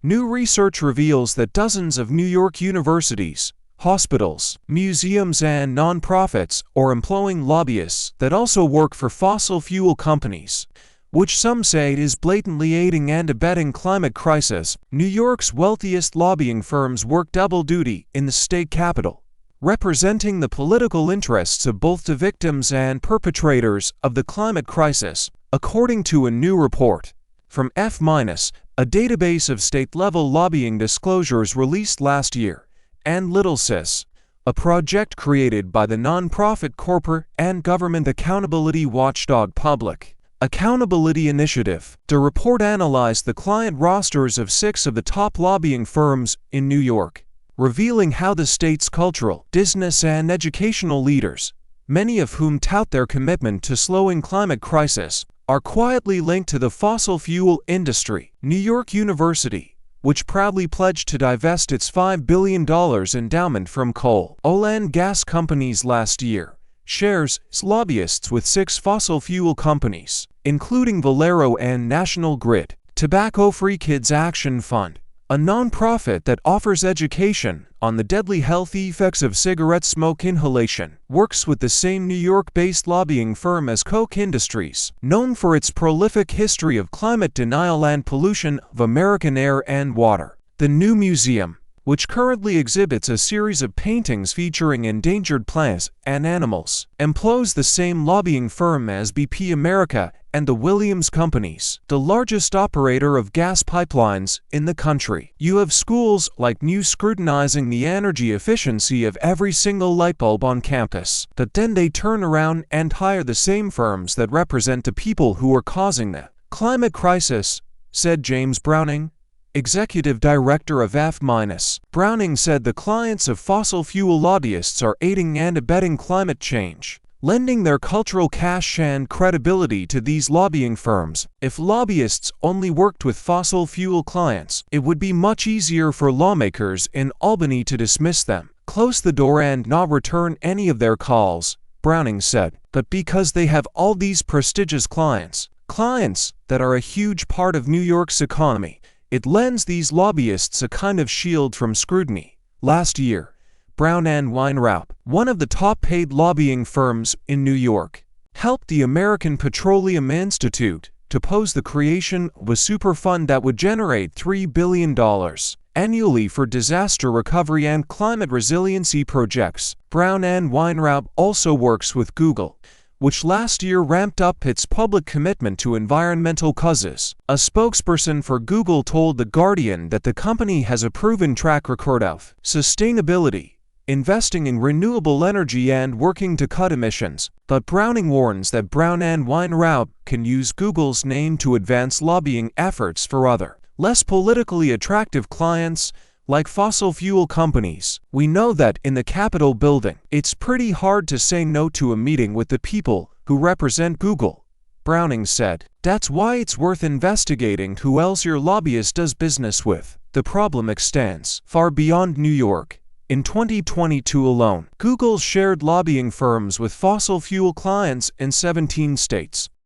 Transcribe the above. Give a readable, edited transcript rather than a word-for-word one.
New research reveals that dozens of New York universities, hospitals, museums, and nonprofits are employing lobbyists that also work for fossil fuel companies, which some say is blatantly aiding and abetting climate crisis. New York's wealthiest lobbying firms work double duty in the state capitol, representing the political interests of both the victims and perpetrators of the climate crisis, according to a new report from F-, a database of state-level lobbying disclosures released last year, and LittleSis, a project created by the nonprofit corporate and government accountability watchdog Public Accountability Initiative. The report analyzed the client rosters of 6 of the top lobbying firms in New York, revealing how the state's cultural, business, and educational leaders, many of whom tout their commitment to slowing climate crisis, are quietly linked to the fossil fuel industry. New York University, which proudly pledged to divest its $5 billion endowment from coal, oil, and gas companies last year, shares lobbyists with 6 fossil fuel companies, including Valero and National Grid. Tobacco-Free Kids Action Fund, a nonprofit that offers education on the deadly health effects of cigarette smoke inhalation, works with the same New York-based lobbying firm as Koch Industries, known for its prolific history of climate denial and pollution of American air and water. The new museum, which currently exhibits a series of paintings featuring endangered plants and animals, employs the same lobbying firm as BP America and the Williams Companies, the largest operator of gas pipelines in the country. You have schools like New scrutinizing the energy efficiency of every single light bulb on campus, but then they turn around and hire the same firms that represent the people who are causing the climate crisis, said James Browning, executive director of F-. Browning said the clients of fossil fuel lobbyists are aiding and abetting climate change, lending their cultural cash and credibility to these lobbying firms. If lobbyists only worked with fossil fuel clients, it would be much easier for lawmakers in Albany to dismiss them, close the door, and not return any of their calls, Browning said. But because they have all these prestigious clients that are a huge part of New York's economy, it lends these lobbyists a kind of shield from scrutiny. Last year, Brown and Weinraup, one of the top-paid lobbying firms in New York, helped the American Petroleum Institute to oppose the creation of a superfund that would generate $3 billion annually for disaster recovery and climate resiliency projects. Brown and Weinraup also works with Google, which last year ramped up its public commitment to environmental causes. A spokesperson for Google told The Guardian that the company has a proven track record of sustainability, investing in renewable energy, and working to cut emissions. But Browning warns that Brown and Weinraup can use Google's name to advance lobbying efforts for other, less politically attractive clients, like fossil fuel companies. We know that in the Capitol building, it's pretty hard to say no to a meeting with the people who represent Google, Browning said. That's why it's worth investigating who else your lobbyist does business with. The problem extends far beyond New York. In 2022 alone, Google shared lobbying firms with fossil fuel clients in 17 states.